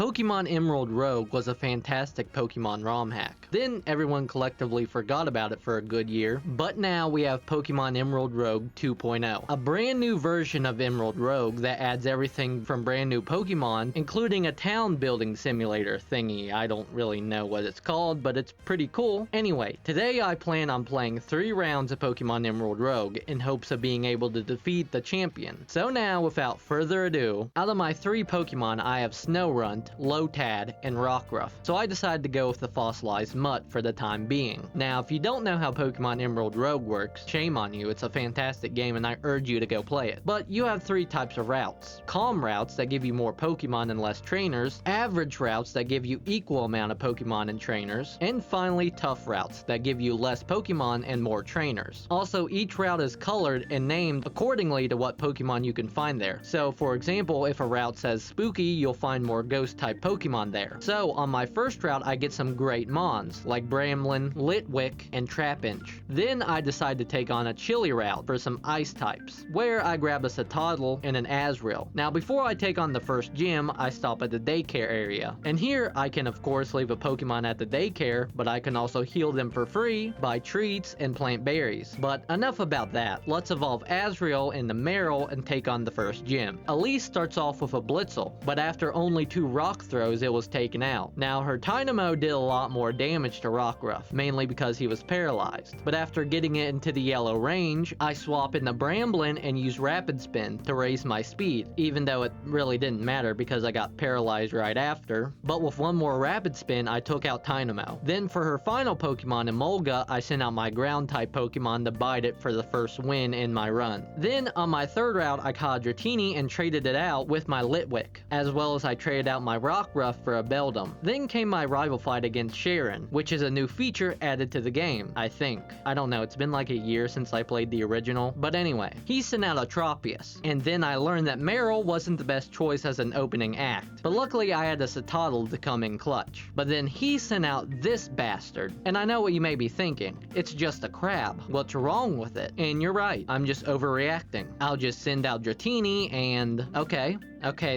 Pokemon Emerald Rogue was a fantastic Pokemon ROM hack. Then everyone collectively forgot about it for a good year, but now we have Pokemon Emerald Rogue 2.0, a brand new version of Emerald Rogue that adds everything from brand new Pokemon, including a town building simulator thingy. I don't really know what it's called, but it's pretty cool. Anyway, today I plan on playing 3 rounds of Pokemon Emerald Rogue in hopes of being able to defeat the champion. So now, without further ado, out of my 3 Pokemon, I have Snorunt, Lotad, and Rockruff. So I decided to go with the fossilized Mutt for the time being. Now, if you don't know how Pokemon Emerald Rogue works, shame on you. It's a fantastic game and I urge you to go play it. But you have 3 types of routes. Calm routes that give you more Pokemon and less trainers, average routes that give you equal amount of Pokemon and trainers, and finally tough routes that give you less Pokemon and more trainers. Also, each route is colored and named accordingly to what Pokemon you can find there. So for example, if a route says Spooky, you'll find more ghost type Pokemon there. So on my first route, I get some great Mons like Bramblin, Litwick, and Trapinch. Then I decide to take on a chilly route for some ice types, where I grab a Citadel and an Azrael. Now before I take on the first gym, I stop at the daycare area. And here I can of course leave a Pokemon at the daycare, but I can also heal them for free, buy treats, and plant berries. But enough about that. Let's evolve Azrael into Marill and take on the first gym. Elise starts off with a Blitzel, but after only 2 rock throws it was taken out. Now her Dynamo did a lot more damage to Rockruff, mainly because he was paralyzed. But after getting it into the yellow range, I swap into Bramblin and use Rapid Spin to raise my speed, even though it really didn't matter because I got paralyzed right after. But with 1 more Rapid Spin, I took out Dynamo. Then for her final Pokemon, Emolga, I sent out my ground type Pokemon to bite it for the first win in my run. Then on my 3rd route, I caught Dratini and traded it out with my Litwick, as well as I traded out my Rockruff for a Beldum. Then came my rival fight against Sharon, which is a new feature added to the game, I think. I don't know, it's been like a year since I played the original, but anyway. He sent out a Tropius, and then I learned that Marill wasn't the best choice as an opening act, but luckily I had a Citadel to come in clutch. But then he sent out this bastard, and I know what you may be thinking, it's just a crab. What's wrong with it? And you're right, I'm just overreacting. I'll just send out Dratini and okay,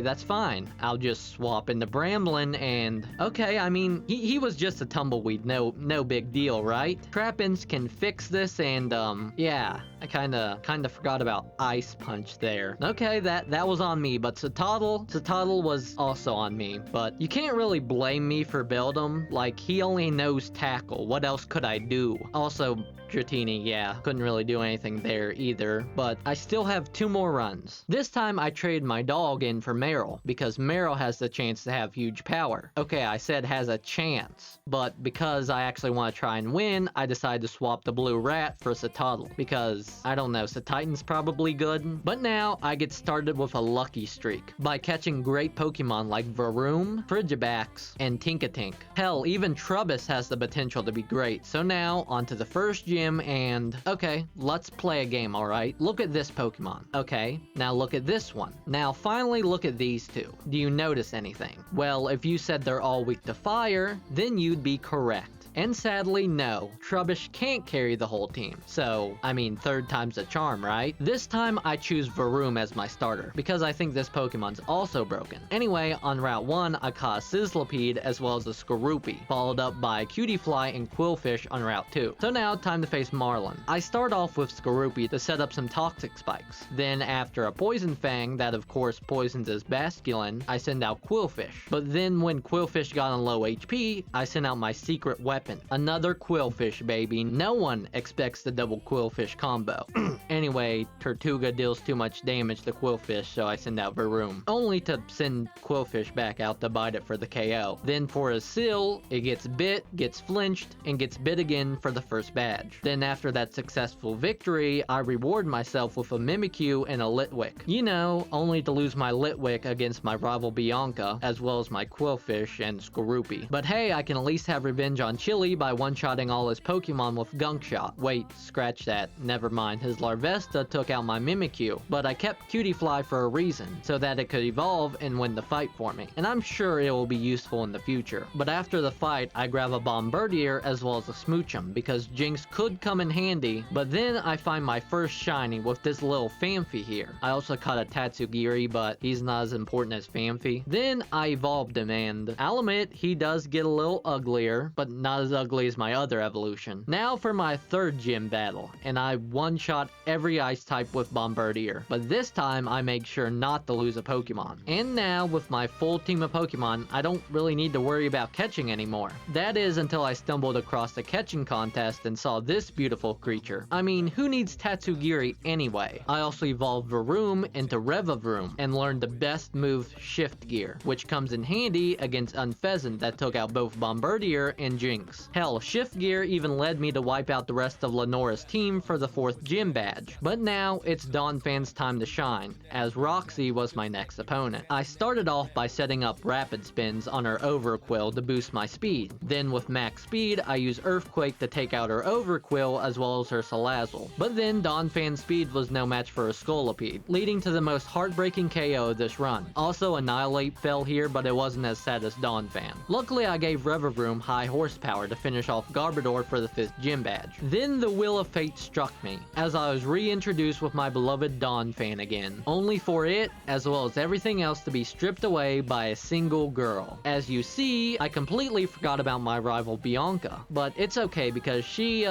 that's fine. I'll just swap into Bramblin and okay, I mean, he was just a tumbleweed, no big deal, right? Trapinch can fix this and yeah, I kinda forgot about Ice Punch there. Okay, that was on me, but Citadel was also on me, but you can't really blame me for Beldum, like he only knows Tackle, what else could I do? Also, Dratini, yeah, couldn't really do anything there either, but I still have 2 more runs. This time I traded my dog in for Marill, because Marill has the chance to have huge power. Okay, I said has a chance, but because I actually want to try and win, I decided to swap the blue rat for Citadel, because, I don't know, Cititan's probably good. But now, I get started with a lucky streak, by catching great Pokemon like Varoom, Frigibax, and Tinkatink. Hell, even Trubbish has the potential to be great, so now, onto the first gym, and okay, let's play a game, alright? Look at this Pokemon. Okay, now look at this one. Now finally look at these 2. Do you notice anything? Well, if you said they're all weak to fire, then you'd be correct. And sadly, no, Trubbish can't carry the whole team. So, I mean, 3rd time's a charm, right? This time, I choose Varoom as my starter, because I think this Pokemon's also broken. Anyway, on Route 1, I caught a Sizzlipede as well as a Skorupi, followed up by Cutiefly and Quillfish on Route 2. So now, time to face Marlin. I start off with Skorupi to set up some Toxic Spikes. Then, after a Poison Fang that of course poisons his Basculin, I send out Quillfish. But then when Quillfish got on low HP, I sent out my secret weapon. Another Quillfish, baby. No one expects the double Quillfish combo. Anyway, Tortuga deals too much damage to Quillfish, so I send out Varoom, only to send Quillfish back out to bite it for the KO. Then for a Seal, it gets bit, gets flinched, and gets bit again for the first badge. Then after that successful victory, I reward myself with a Mimikyu and a Litwick. You know, only to lose my Litwick against my rival Bianca, as well as my Quillfish and Skorupi. But hey, I can at least have revenge on Chili Achille by one-shotting all his Pokemon with Gunk Shot. Wait, scratch that. Never mind, his Larvesta took out my Mimikyu, but I kept Cutiefly for a reason, so that it could evolve and win the fight for me. And I'm sure it will be useful in the future. But after the fight, I grab a Bombardier as well as a Smoochum, because Jynx could come in handy, but then I find my first shiny with this little Phanpy here. I also caught a Tatsugiri, but he's not as important as Phanpy. Then I evolved him, and I'll admit, he does get a little uglier, but not as ugly as my other evolution. Now for my third gym battle, and I one-shot every ice type with Bombardier, but this time I make sure not to lose a Pokemon. And now with my full team of Pokemon, I don't really need to worry about catching anymore. That is until I stumbled across the catching contest and saw this beautiful creature. I mean, who needs Tatsugiri anyway? I also evolved Varoom into Revavroom and learned the best move, Shift Gear, which comes in handy against Unfezant that took out both Bombardier and Jynx. Hell, Shift Gear even led me to wipe out the rest of Lenora's team for the 4th gym badge. But now it's Donphan's time to shine, as Roxy was my next opponent. I started off by setting up rapid spins on her Overquill to boost my speed. Then with max speed, I use Earthquake to take out her Overquill as well as her Salazzle. But then Donphan's speed was no match for her Scolipede, leading to the most heartbreaking KO of this run. Also, Annihilate fell here, but it wasn't as sad as Donphan. Luckily, I gave Revavroom high horsepower to finish off Garbodor for the 5th gym badge. Then the Wheel of Fate struck me, as I was reintroduced with my beloved Donphan again, only for it, as well as everything else, to be stripped away by a single girl. As you see, I completely forgot about my rival Bianca, but it's okay because she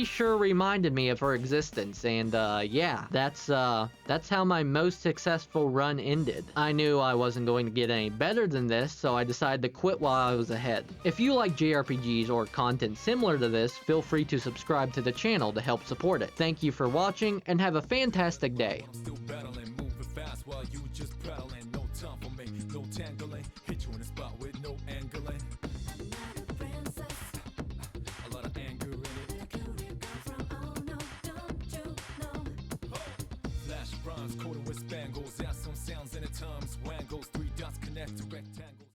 sure reminded me of her existence, and yeah, that's how my most successful run ended. I knew I wasn't going to get any better than this, so I decided to quit while I was ahead. If you like JRPGs or content similar to this, feel free to subscribe to the channel to help support it. Thank you for watching, and have a fantastic day. Coated with spangles, yeah, some sounds and at times wangles, 3 dots connect to rectangles.